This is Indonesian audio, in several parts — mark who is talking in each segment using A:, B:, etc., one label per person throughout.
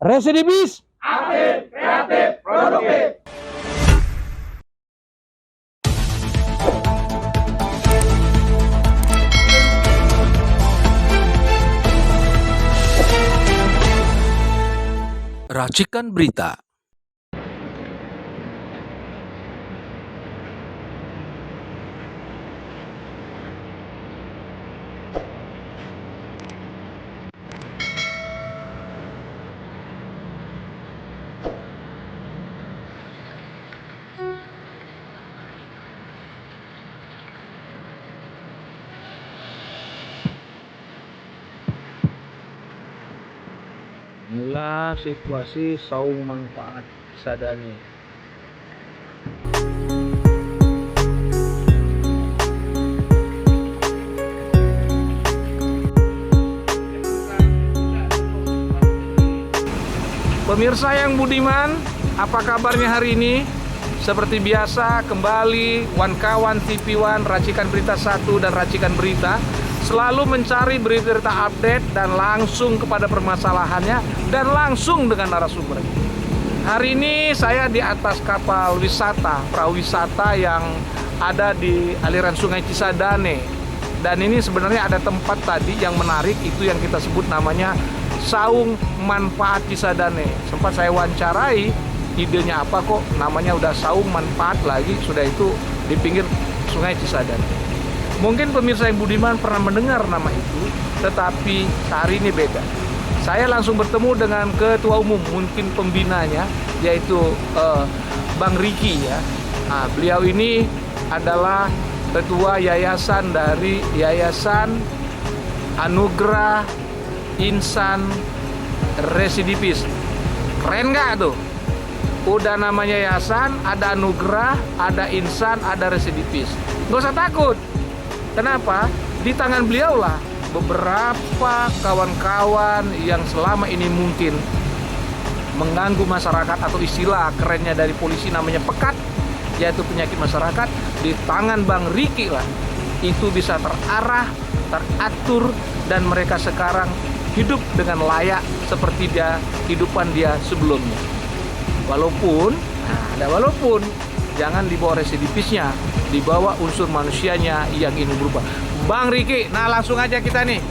A: Residivis,
B: aktif, kreatif, produktif.
C: Racikan Berita.
A: inilah situasi saung manfaat Sadane. Pemirsa yang budiman, apa kabarnya hari ini? Seperti biasa, kembali Kawan TV One, Racikan Berita 1 dan Racikan Berita selalu mencari berita-berita update dan langsung kepada permasalahannya dan langsung dengan narasumber. Hari ini saya di atas kapal wisata, perahu wisata yang ada di aliran Sungai Cisadane. Dan ini sebenarnya ada tempat tadi yang menarik, itu yang kita sebut namanya Saung Manfaat Cisadane. Sempat saya wawancarai, idenya apa kok namanya udah Saung Manfaat lagi, sudah itu di pinggir Sungai Cisadane. Mungkin pemirsa yang budiman pernah mendengar nama itu, tetapi hari ini beda. Saya langsung bertemu dengan ketua umum, mungkin pembinanya, yaitu Bang Riki ya. Nah, beliau ini adalah ketua yayasan dari Yayasan Anugerah Insan Residivis. Keren nggak tuh? Udah namanya yayasan, ada anugerah, ada insan, ada residivis. Nggak usah takut. Kenapa? Di tangan beliau lah beberapa kawan-kawan yang selama ini mungkin mengganggu masyarakat, atau istilah kerennya dari polisi namanya pekat, yaitu penyakit masyarakat. Di tangan Bang Riki lah itu bisa terarah, teratur, dan mereka sekarang hidup dengan layak seperti kehidupan dia sebelumnya. Walaupun, ada walaupun, jangan dibawa residivisnya, dibawa unsur manusianya yang ingin berubah. Bang Riki, nah langsung aja kita nih,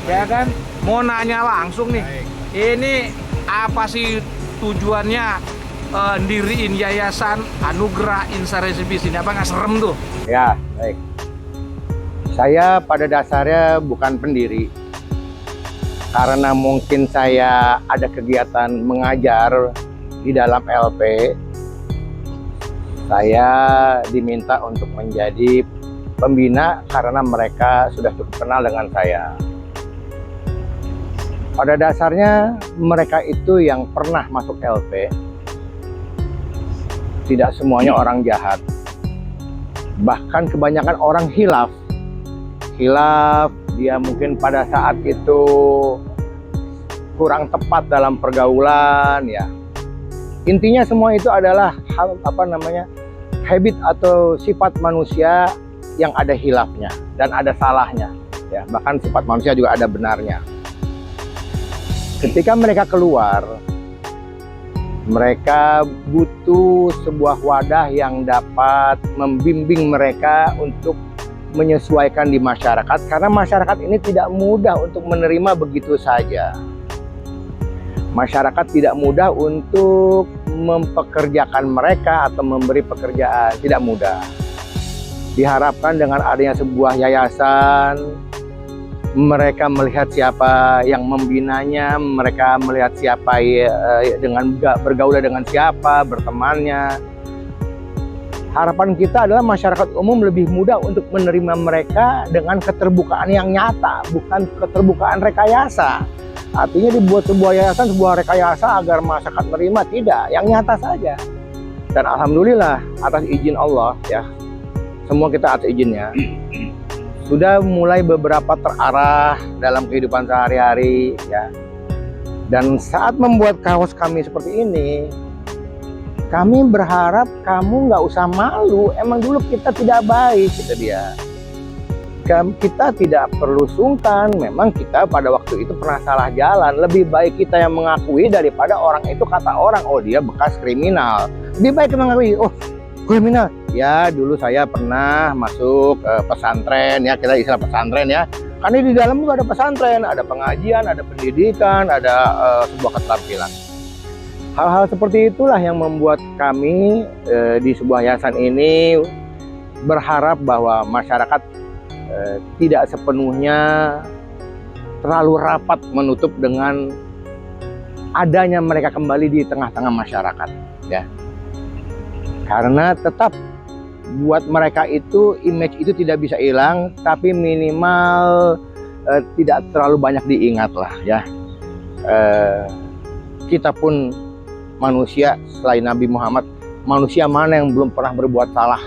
A: ya kan, mau nanya langsung nih. Ini apa sih tujuannya ndiriin Yayasan Anugerah Insan Residivis ini? Apa nggak serem tuh?
D: Ya, baik. Saya pada dasarnya bukan pendiri, karena mungkin saya ada kegiatan mengajar di dalam LP. Saya diminta untuk menjadi pembina karena mereka sudah cukup kenal dengan saya. Pada dasarnya mereka itu yang pernah masuk LP, tidak semuanya orang jahat. Bahkan kebanyakan orang hilaf. Dia mungkin pada saat itu kurang tepat dalam pergaulan ya. Intinya semua itu adalah habit atau sifat manusia yang ada hilafnya dan ada salahnya ya. Bahkan sifat manusia juga ada benarnya. Ketika mereka keluar, mereka butuh sebuah wadah yang dapat membimbing mereka untuk menyesuaikan di masyarakat, karena masyarakat ini tidak mudah untuk menerima begitu saja. Masyarakat tidak mudah untuk mempekerjakan mereka atau memberi pekerjaan, tidak mudah. Diharapkan dengan adanya sebuah yayasan, mereka melihat siapa yang membinanya, mereka melihat siapa dengan bergaul dengan siapa, bertemannya. Harapan kita adalah masyarakat umum lebih mudah untuk menerima mereka dengan keterbukaan yang nyata, bukan keterbukaan rekayasa. Artinya dibuat sebuah yayasan, sebuah rekayasa agar masyarakat menerima, tidak, yang nyata saja. Dan alhamdulillah atas izin Allah ya, semua kita atas izinnya, sudah mulai beberapa terarah dalam kehidupan sehari-hari ya. Dan saat membuat kaos kami seperti ini, kami berharap kamu nggak usah malu, emang dulu kita tidak baik, kata dia. kita tidak perlu sungkan. Memang kita pada waktu itu pernah salah jalan. Lebih baik kita yang mengakui daripada orang itu kata orang, oh dia bekas kriminal. Lebih baik kita mengakui, oh kriminal. Ya dulu saya pernah masuk pesantren, ya kita istilah pesantren ya. Karena di dalam juga ada pesantren, ada pengajian, ada pendidikan, ada sebuah keterampilan. Hal-hal seperti itulah yang membuat kami di sebuah yayasan ini berharap bahwa masyarakat tidak sepenuhnya terlalu rapat menutup dengan adanya mereka kembali di tengah-tengah masyarakat, ya. Karena tetap buat mereka itu image itu tidak bisa hilang, tapi minimal tidak terlalu banyak diingat lah, ya. Kita pun manusia selain Nabi Muhammad, manusia mana yang belum pernah berbuat salah?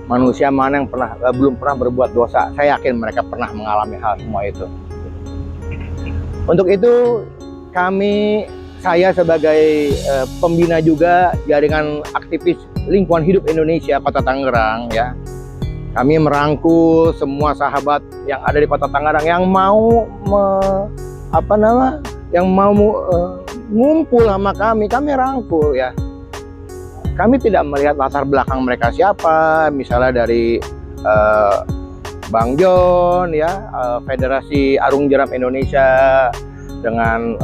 D: Manusia mana yang belum pernah berbuat dosa? Saya yakin mereka pernah mengalami hal semua itu. Untuk itu saya sebagai pembina juga jaringan aktivis lingkungan hidup Indonesia Kota Tangerang, ya, kami merangkul semua sahabat yang ada di Kota Tangerang yang mau ngumpul sama kami rangkul, ya. Kami tidak melihat latar belakang mereka siapa, misalnya dari Bang John, ya, Federasi Arung Jeram Indonesia, dengan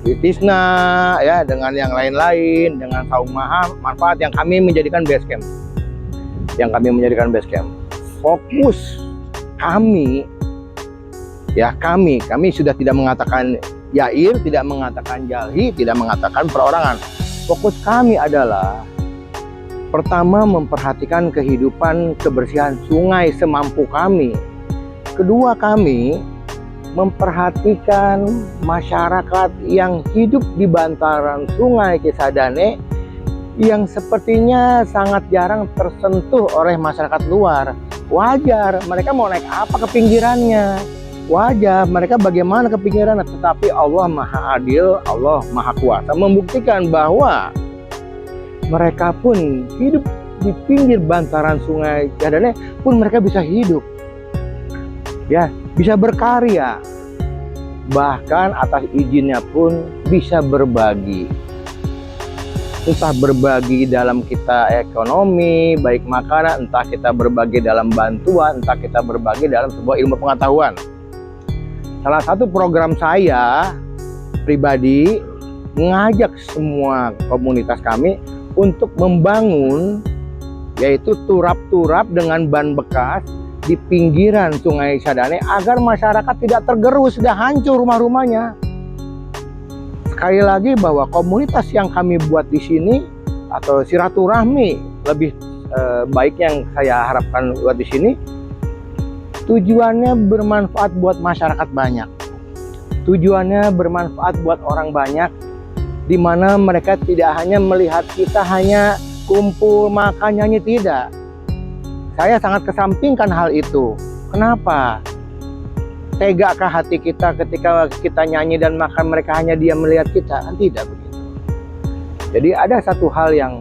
D: Tisna, ya, dengan yang lain-lain, dengan Saung Manfaat yang kami menjadikan base camp. Fokus kami, ya, kami sudah tidak mengatakan yair, tidak mengatakan jalhi, tidak mengatakan perorangan. Fokus kami adalah pertama memperhatikan kehidupan kebersihan sungai semampu kami. Kedua, kami memperhatikan masyarakat yang hidup di bantaran sungai Cisadane yang sepertinya sangat jarang tersentuh oleh masyarakat luar. Wajar, mereka mau naik apa ke pinggirannya? Wajar, mereka bagaimana ke pinggirannya? Tetapi Allah Maha Adil, Allah Maha Kuasa membuktikan bahwa mereka pun hidup di pinggir bantaran sungai Cisadane pun mereka bisa hidup, ya, bisa berkarya, bahkan atas izinnya pun bisa berbagi. Entah berbagi dalam kita ekonomi, baik makanan, entah kita berbagi dalam bantuan, entah kita berbagi dalam sebuah ilmu pengetahuan. Salah satu program saya pribadi mengajak semua komunitas kami untuk membangun, yaitu turap-turap dengan ban bekas di pinggiran Sungai Cisadane agar masyarakat tidak tergerus dan hancur rumah-rumahnya. Sekali lagi bahwa komunitas yang kami buat di sini atau silaturahmi lebih baik yang saya harapkan buat di sini, tujuannya bermanfaat buat masyarakat banyak. Tujuannya bermanfaat buat orang banyak, di mana mereka tidak hanya melihat kita hanya kumpul makan nyanyi, tidak. Saya sangat kesampingkan hal itu. Kenapa? Tegakah hati kita ketika kita nyanyi dan makan mereka hanya diam melihat kita? Kan tidak begitu. Jadi ada satu hal yang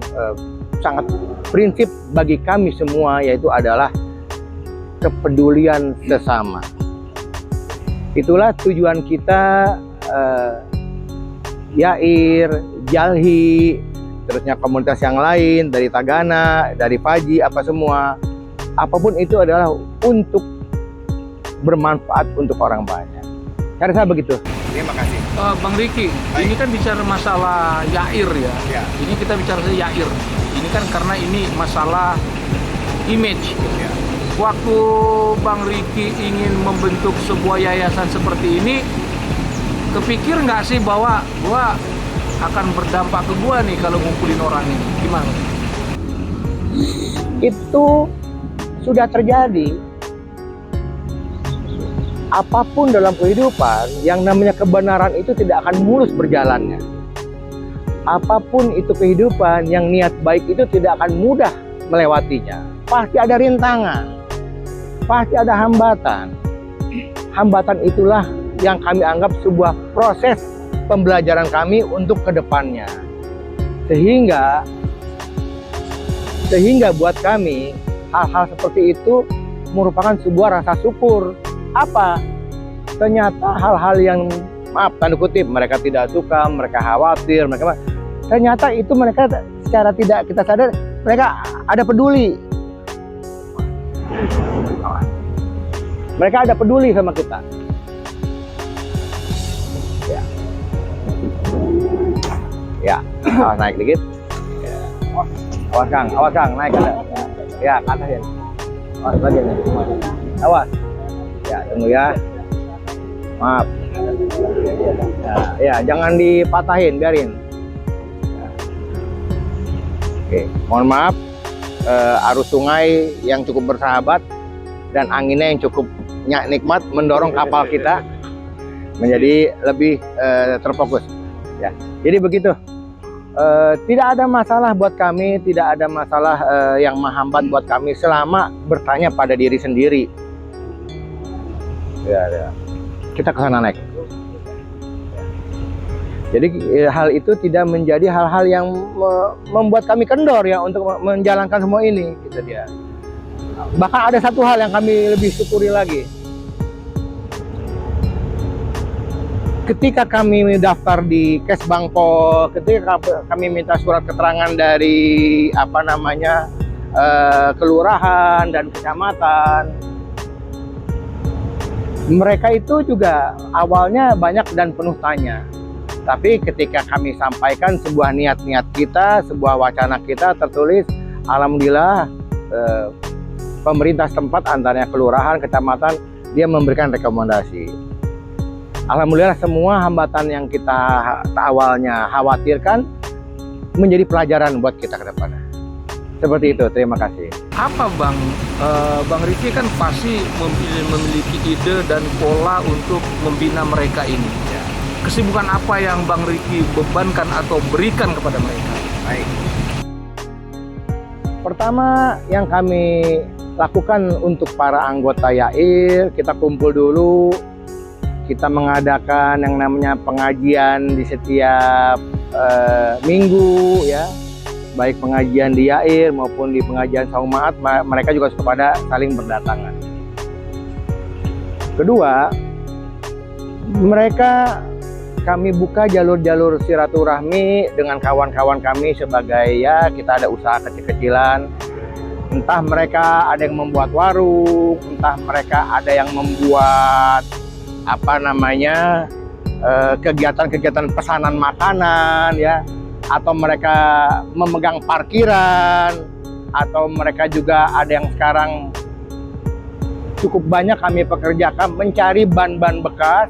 D: sangat prinsip bagi kami semua, yaitu adalah kepedulian sesama. Itulah tujuan kita, Yair, Jalhi, terusnya komunitas yang lain dari Tagana, dari Faji, apa semua. Apapun itu adalah untuk bermanfaat untuk orang banyak. Cara saya begitu. Terima kasih.
A: Bang Riki,
D: Baik.
A: ini kan bicara masalah Yair, ya.
D: Ya.
A: Ini kita bicara Yair. Ini kan karena ini masalah image.
D: Ya.
A: Waktu Bang Riki ingin membentuk sebuah yayasan seperti ini, kepikir nggak sih bahwa gua akan berdampak ke gua nih kalau ngumpulin orang ini? Gimana?
D: Itu sudah terjadi. Apapun dalam kehidupan, yang namanya kebenaran itu tidak akan mulus berjalannya. Apapun itu kehidupan, yang niat baik itu tidak akan mudah melewatinya. Pasti ada rintangan, pasti ada hambatan. Hambatan itulah yang kami anggap sebuah proses pembelajaran kami untuk kedepannya. Sehingga buat kami hal-hal seperti itu merupakan sebuah rasa syukur. Apa? Ternyata hal-hal yang, maaf tanda kutip, mereka tidak suka, mereka khawatir, ternyata itu mereka secara tidak kita sadar, mereka ada peduli. Mereka ada peduli sama kita. Ya, awas naik dikit. Ya. Awas Kang, naik kan. Ya, ke atas ya. Awas lagi nih. Awas. Ya, tunggu ya. Maaf. Ya, jangan dipatahin, biarin. Ya. Oke, mohon maaf. Arus sungai yang cukup bersahabat dan anginnya yang cukup nikmat mendorong kapal kita menjadi lebih terfokus. Ya, jadi begitu. Tidak ada masalah buat kami, tidak ada masalah yang menghambat buat kami selama bertanya pada diri sendiri. Ya. Kita ke sana naik. Jadi hal itu tidak menjadi hal-hal yang membuat kami kendor ya untuk menjalankan semua ini, gitu dia. Bahkan ada satu hal yang kami lebih syukuri lagi. Ketika kami daftar di Kesbangpol, ketika kami minta surat keterangan dari kelurahan dan kecamatan, mereka itu juga awalnya banyak dan penuh tanya. Tapi ketika kami sampaikan sebuah niat-niat kita, sebuah wacana kita tertulis, alhamdulillah pemerintah setempat antaranya kelurahan, kecamatan, dia memberikan rekomendasi. Alhamdulillah semua hambatan yang kita awalnya khawatirkan menjadi pelajaran buat kita ke depannya. Seperti itu, terima kasih.
A: Apa Bang Riki kan pasti memiliki ide dan pola untuk membina mereka ini. Kesibukan apa yang Bang Riki bebankan atau berikan kepada mereka?
D: Baik. Pertama yang kami lakukan untuk para anggota YAIR, kita kumpul dulu. Kita mengadakan yang namanya pengajian di setiap minggu ya, baik pengajian di YAIR maupun di pengajian Saumaat, mereka juga pada saling berdatangan. Kedua, kami buka jalur-jalur silaturahmi dengan kawan-kawan kami sebagai ya kita ada usaha kecil-kecilan. Entah mereka ada yang membuat warung, entah mereka ada yang membuat kegiatan-kegiatan pesanan makanan ya, atau mereka memegang parkiran, atau mereka juga ada yang sekarang cukup banyak kami pekerjakan mencari ban-ban bekas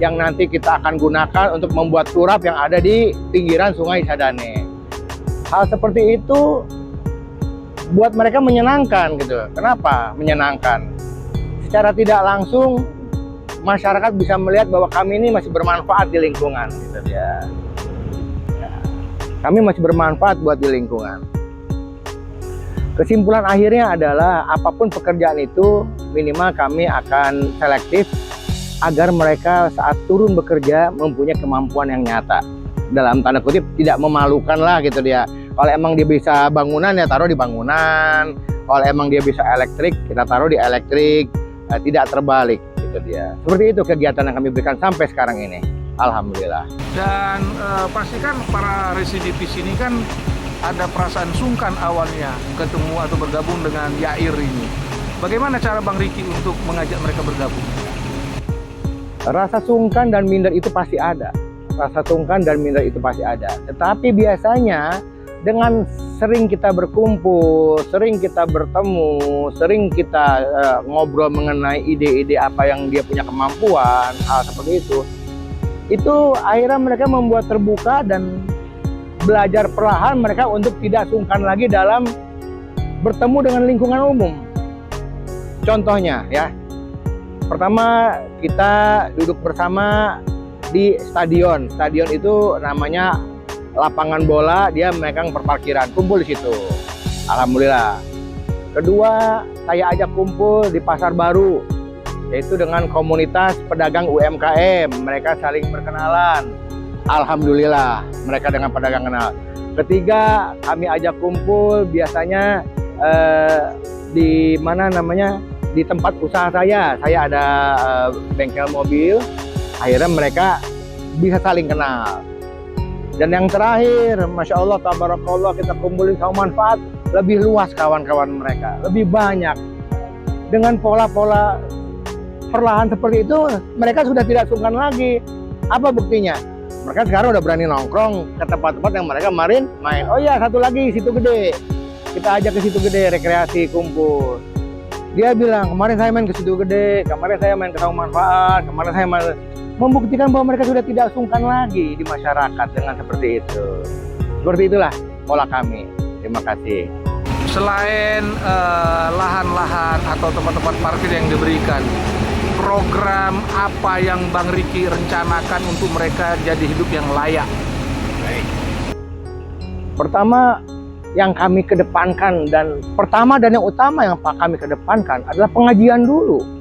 D: yang nanti kita akan gunakan untuk membuat turap yang ada di pinggiran Sungai Sadane. Hal seperti itu buat mereka menyenangkan gitu. Kenapa menyenangkan? Secara tidak langsung masyarakat bisa melihat bahwa kami ini masih bermanfaat di lingkungan, gitu ya. Kami masih bermanfaat buat di lingkungan. Kesimpulan akhirnya adalah apapun pekerjaan itu minimal kami akan selektif agar mereka saat turun bekerja mempunyai kemampuan yang nyata. Dalam tanda kutip tidak memalukan lah gitu dia. Kalau emang dia bisa bangunan ya taruh di bangunan. Kalau emang dia bisa elektrik kita taruh di elektrik. Tidak terbalik. Dia. Seperti itu kegiatan yang kami berikan sampai sekarang ini. Alhamdulillah.
A: Dan pastikan para residivis ini kan ada perasaan sungkan awalnya ketemu atau bergabung dengan YAIR ini. Bagaimana cara Bang Riki untuk mengajak mereka bergabung?
D: Rasa sungkan dan minder itu pasti ada. Rasa sungkan dan minder itu pasti ada. Tetapi biasanya dengan sering kita berkumpul, sering kita bertemu, sering kita ngobrol mengenai ide-ide apa yang dia punya kemampuan, hal seperti itu akhirnya mereka membuat terbuka dan belajar perlahan mereka untuk tidak sungkan lagi dalam bertemu dengan lingkungan umum. Contohnya ya, pertama kita duduk bersama di stadion. Stadion itu namanya lapangan bola, dia memegang perparkiran, kumpul di situ. Alhamdulillah. Kedua, saya ajak kumpul di Pasar Baru, yaitu dengan komunitas pedagang UMKM. Mereka saling berkenalan. Alhamdulillah, mereka dengan pedagang kenal. Ketiga, kami ajak kumpul biasanya di di tempat usaha saya ada bengkel mobil, akhirnya mereka bisa saling kenal. Dan yang terakhir, Masya Allah, Tabarakallah, kita kumpulin sama manfaat lebih luas kawan-kawan mereka, lebih banyak. Dengan pola-pola perlahan seperti itu, mereka sudah tidak sungkan lagi. Apa buktinya? Mereka sekarang udah berani nongkrong ke tempat-tempat yang mereka kemarin main. Oh iya, satu lagi, Situ Gede. Kita ajak ke Situ Gede, rekreasi, kumpul. Dia bilang, kemarin saya main ke Situ Gede, kemarin saya main ke Saung Manfaat, kemarin saya main... Membuktikan bahwa mereka sudah tidak sungkan lagi di masyarakat dengan seperti itu. Seperti itulah pola kami. Terima kasih.
A: Selain lahan-lahan atau tempat-tempat parkir yang diberikan, program apa yang Bang Riki rencanakan untuk mereka jadi hidup yang layak?
D: Pertama, yang kami kedepankan dan yang utama yang kami kedepankan adalah pengajian dulu.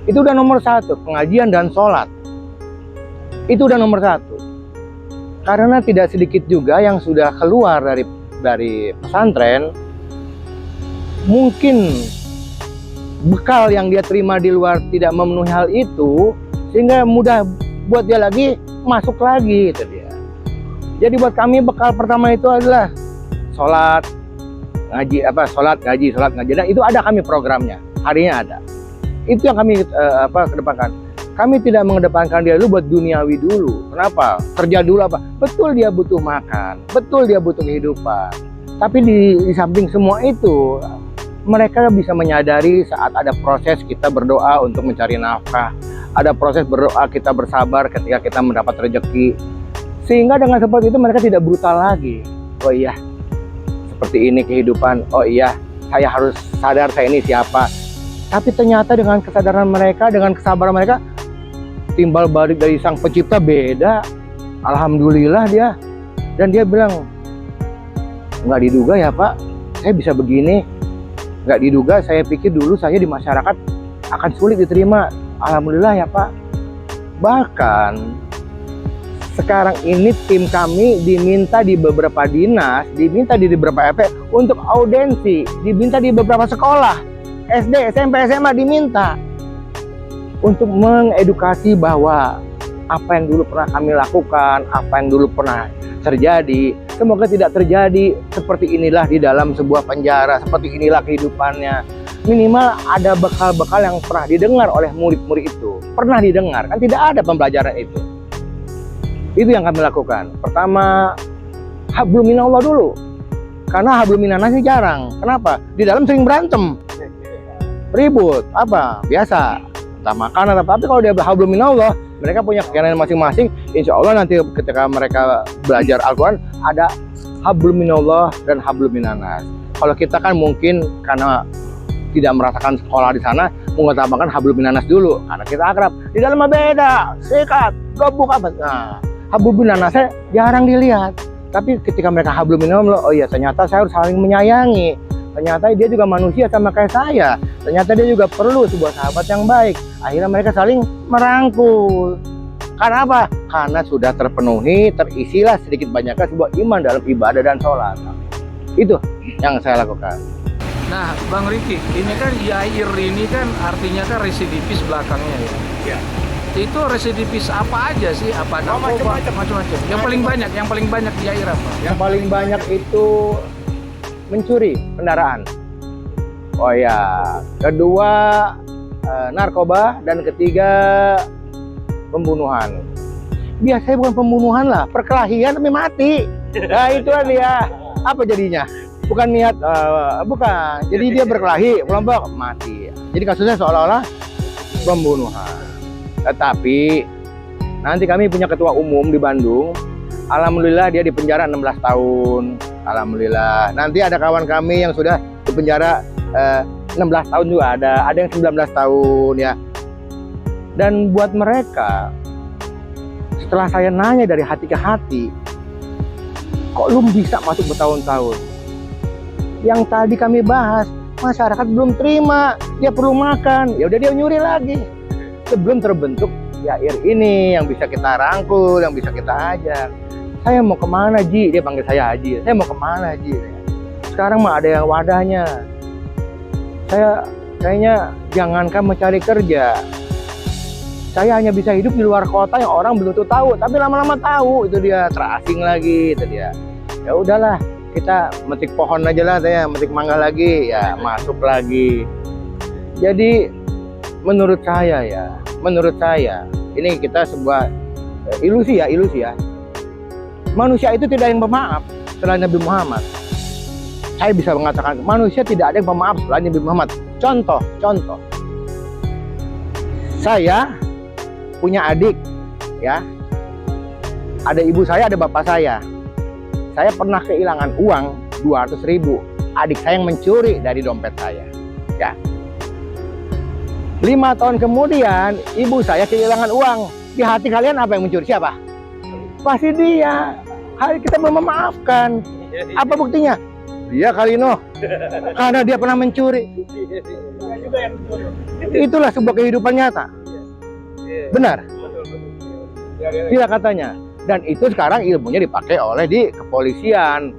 D: Itu udah nomor satu, pengajian dan sholat. Itu udah nomor satu. Karena tidak sedikit juga yang sudah keluar dari pesantren, mungkin bekal yang dia terima di luar tidak memenuhi hal itu, sehingga mudah buat dia lagi masuk lagi, itu dia. Jadi buat kami bekal pertama itu adalah sholat, ngaji, sholat, ngaji, dan itu ada kami programnya, harinya ada. Itu yang kami kedepankan. Kami tidak mengedepankan dia dulu buat duniawi dulu. Kenapa? Kerja dulu apa? Betul dia butuh makan, betul dia butuh kehidupan. Tapi di samping semua itu, mereka bisa menyadari saat ada proses kita berdoa untuk mencari nafkah, ada proses berdoa kita bersabar ketika kita mendapat rezeki. Sehingga dengan seperti itu mereka tidak brutal lagi. Oh iya, seperti ini kehidupan. Oh iya, saya harus sadar saya ini siapa. Tapi ternyata dengan kesadaran mereka, dengan kesabaran mereka, timbal balik dari Sang Pencipta beda. Alhamdulillah dia. Dan dia bilang, nggak diduga ya Pak, saya bisa begini. Nggak diduga, saya pikir dulu saya di masyarakat akan sulit diterima. Alhamdulillah ya Pak. Bahkan sekarang ini tim kami diminta di beberapa dinas, diminta di beberapa RT untuk audensi, diminta di beberapa sekolah, SD, SMP, SMA diminta untuk mengedukasi bahwa apa yang dulu pernah kami lakukan, apa yang dulu pernah terjadi, semoga tidak terjadi. Seperti inilah di dalam sebuah penjara, seperti inilah kehidupannya. Minimal ada bekal-bekal yang pernah didengar oleh murid-murid itu, pernah didengar, kan tidak ada pembelajaran itu. Itu yang kami lakukan. Pertama, hablum minallah dulu. Karena hablum minanas ini jarang. Kenapa? Di dalam sering berantem. Ribut. Apa? Biasa. Entah makanan apa. Tapi kalau dia hablum minallah, mereka punya keyakinan masing-masing. Insya Allah nanti ketika mereka belajar Al-Quran, ada hablum minallah dan hablum minanas. Kalau kita kan mungkin karena tidak merasakan sekolah di sana, mengutamakan hablum minanas dulu. Karena kita akrab. Di dalamnya beda. Sikat. Gabung apa? Nah, hablum minanasnya jarang dilihat. Tapi ketika mereka hablum minallah, oh iya ternyata saya harus saling menyayangi. Ternyata dia juga manusia sama kayak saya. Ternyata dia juga perlu sebuah sahabat yang baik. Akhirnya mereka saling merangkul. Karena apa? Karena sudah terpenuhi, terisilah sedikit banyaknya sebuah iman dalam ibadah dan sholat. Itu yang saya lakukan.
A: Nah, Bang Riki, ini kan Yair ini kan artinya kan residivis belakangnya ya.
D: Ya.
A: Itu residivis apa aja sih? Apa narkoba? Macam-macam. Yang paling banyak Yair apa?
D: Yang paling banyak itu mencuri kendaraan. Oh ya, kedua narkoba, dan ketiga pembunuhan. Biasanya bukan pembunuhan lah, perkelahian tapi mati. Nah itu kan dia. Apa jadinya? Bukan niat, bukan. Jadi dia berkelahi, kelompok mati. Jadi kasusnya seolah-olah pembunuhan. Tetapi nanti kami punya ketua umum di Bandung. Alhamdulillah dia di penjara 16 tahun. Alhamdulillah. Nanti ada kawan kami yang sudah di penjara 16 tahun juga ada yang 19 tahun ya. Dan buat mereka, setelah saya nanya dari hati ke hati, kok lu bisa masuk bertahun-tahun? Yang tadi kami bahas, masyarakat belum terima, dia perlu makan, ya udah dia nyuri lagi. Sebelum terbentuk Yair ini yang bisa kita rangkul, yang bisa kita ajak. Saya mau kemana Ji? Dia panggil saya Haji. Saya mau kemana Ji? Sekarang mah ada yang wadahnya. Saya Kayaknya jangankan mencari kerja, saya hanya bisa hidup di luar kota yang orang belum tentu tahu, tapi lama-lama tahu, itu dia terasing lagi, itu dia. Ya udahlah, kita metik pohon aja lah, saya metik mangga lagi, ya masuk lagi. Jadi menurut saya ini kita sebuah ilusi ya. Manusia itu tidak ada yang pemaaf selain Nabi Muhammad. Saya bisa mengatakan manusia tidak ada yang pemaaf selain Nabi Muhammad. Contoh, saya punya adik, ya. Ada ibu saya, ada bapak saya. Saya pernah kehilangan uang 200.000. Adik saya yang mencuri dari dompet saya, ya. 5 tahun kemudian ibu saya kehilangan uang. Di hati kalian apa yang mencuri? Siapa? Pasti dia. Hari kita belum memaafkan. Apa buktinya? Dia kali noh. Karena dia pernah mencuri. Itulah sebuah kehidupan nyata. Benar? Iya katanya. Dan itu sekarang ilmunya dipakai oleh di kepolisian.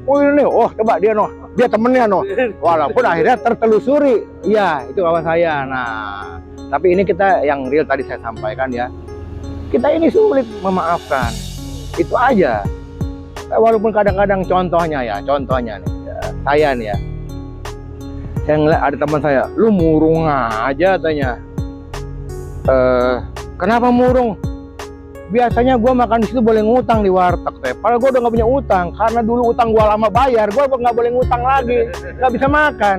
D: Oh ini, coba dia noh. Dia temennya noh. Walaupun akhirnya tertelusuri. Iya, itu kawan saya. Nah, tapi ini kita yang real tadi saya sampaikan ya. Kita ini sulit memaafkan. Itu aja. Walaupun kadang-kadang contohnya nih, saya nih ya. Saya ngeliat ada teman saya, lu murung aja tanya. Kenapa murung? Biasanya gue makan di situ boleh ngutang di warteg teh. Padahal gue udah nggak punya utang karena dulu utang gue lama bayar, gue nggak boleh ngutang lagi, nggak bisa makan.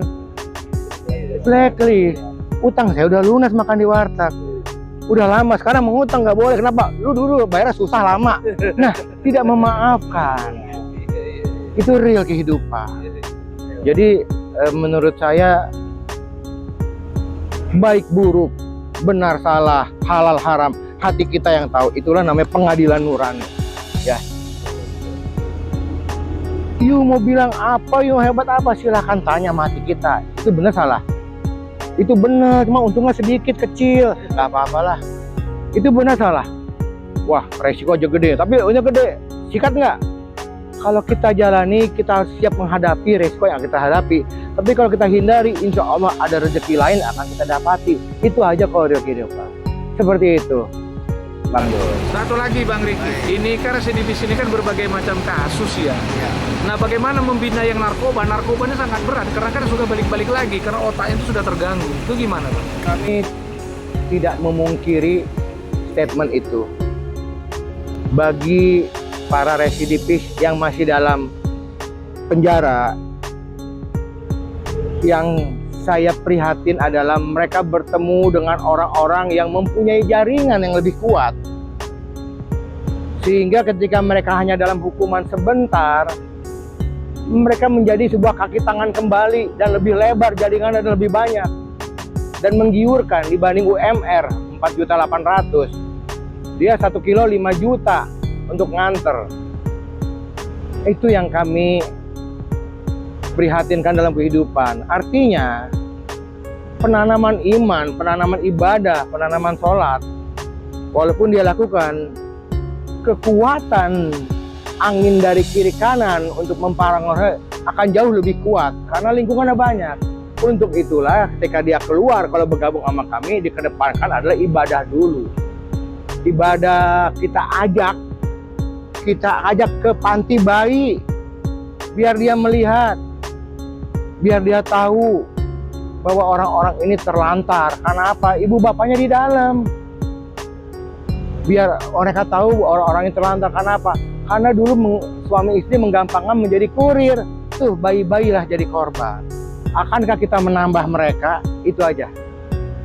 D: Blacklist, utang saya udah lunas makan di warteg, udah lama. Sekarang mengutang nggak boleh. Kenapa? Lu dulu bayarnya susah lama. Nah, tidak memaafkan. Itu real kehidupan. Jadi menurut saya baik buruk, benar salah, halal haram, hati kita yang tahu. Itulah namanya pengadilan nurani, ya. You mau bilang apa, you hebat apa, silahkan tanya sama hati kita. Itu benar salah? Itu benar, cuma untungnya sedikit kecil, nggak apa-apalah. Itu benar salah? Wah, resiko aja gede, tapi untungnya gede. Sikat nggak? Kalau kita jalani, kita harus siap menghadapi resiko yang kita hadapi. Tapi kalau kita hindari, insya Allah ada rezeki lain akan kita dapati. Itu aja kalau dia kehidupan. Seperti itu, Bang Dul.
A: Satu lagi Bang Riki, ini kan residivis ini kan berbagai macam kasus ya. Nah, bagaimana membina yang narkoba? Narkobanya sangat berat karena kan sudah balik-balik lagi karena otaknya itu sudah terganggu. Itu gimana, Bang?
D: Kami tidak memungkiri statement itu. Bagi para residivis yang masih dalam penjara, yang saya prihatin adalah mereka bertemu dengan orang-orang yang mempunyai jaringan yang lebih kuat. Sehingga ketika mereka hanya dalam hukuman sebentar, mereka menjadi sebuah kaki tangan kembali dan lebih lebar jaringannya dan lebih banyak. Dan menggiurkan dibanding UMR 4.800.000. Dia 1 kilo 5 juta untuk nganter. Itu yang kami prihatinkan dalam kehidupan. Artinya penanaman iman, penanaman ibadah, penanaman sholat, walaupun dia lakukan, kekuatan angin dari kiri kanan untuk mempengaruhi akan jauh lebih kuat karena lingkungannya banyak. Untuk itulah ketika dia keluar, kalau bergabung sama kami, dikedepankan adalah ibadah dulu. Ibadah kita ajak ke panti bayi, biar dia melihat, biar dia tahu bahwa orang-orang ini terlantar. Karena apa? Ibu bapaknya di dalam. Biar mereka tahu orang-orang ini terlantar. Karena apa? Karena dulu suami istri menggampangkan menjadi kurir. Tuh, bayi-bayilah jadi korban. Akankah kita menambah mereka? Itu aja.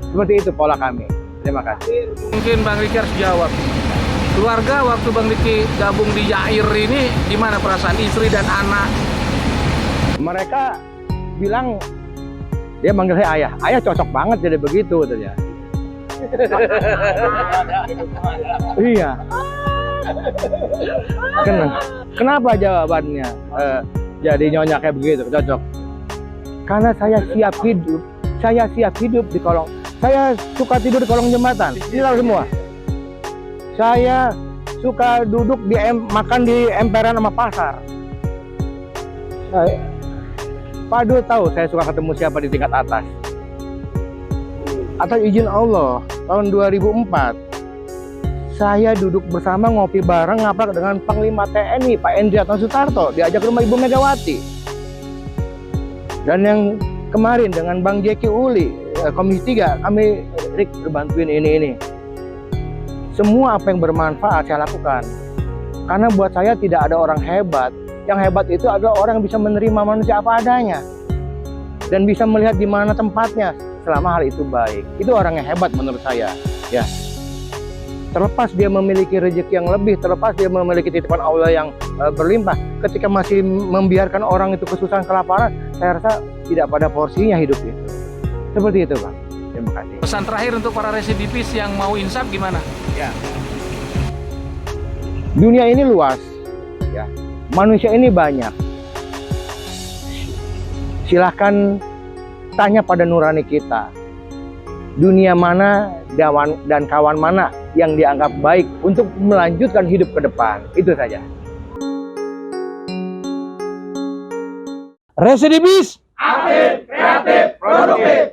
D: Seperti itu pola kami. Terima kasih.
A: Mungkin Bang Riki harus jawab. Keluarga waktu Bang Riki gabung di Yair ini, gimana perasaan istri dan anak?
D: Mereka bilang, dia manggil saya ayah. Ayah cocok banget jadi begitu, katanya. Iya. Kenapa jawabannya jadi nyonya kayak begitu, cocok? Karena saya siap hidup. Saya siap hidup di kolong. Saya suka tidur di kolong jembatan. Ini tahu semua. Saya suka duduk makan di emperan sama pasar. Pak Dul tahu saya suka ketemu siapa di tingkat atas. atas izin Allah tahun 2004 saya duduk bersama ngopi bareng ngapak dengan Panglima TNI Pak Endriatno Sutarto, diajak ke rumah Ibu Megawati. Dan yang kemarin dengan Bang Jeki Uli, Komisi 3, kami Rik berbantuin ini. Semua apa yang bermanfaat saya lakukan. Karena buat saya tidak ada orang hebat. Yang hebat itu adalah orang yang bisa menerima manusia apa adanya dan bisa melihat di mana tempatnya selama hal itu baik. Itu orang yang hebat menurut saya. Ya. Terlepas dia memiliki rezeki yang lebih, terlepas dia memiliki titipan Allah yang berlimpah, ketika masih membiarkan orang itu kesusahan, kelaparan, saya rasa tidak pada porsinya hidup itu. Seperti itu, Pak. Terima kasih.
A: Pesan terakhir untuk para residivis yang mau insaf gimana?
D: Ya. Dunia ini luas, ya. Manusia ini banyak. Silahkan tanya pada nurani kita. Dunia mana dan kawan mana yang dianggap baik untuk melanjutkan hidup ke depan. Itu saja.
A: Residivis
B: Aktif, kreatif, produktif.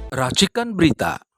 C: Racikan Berita.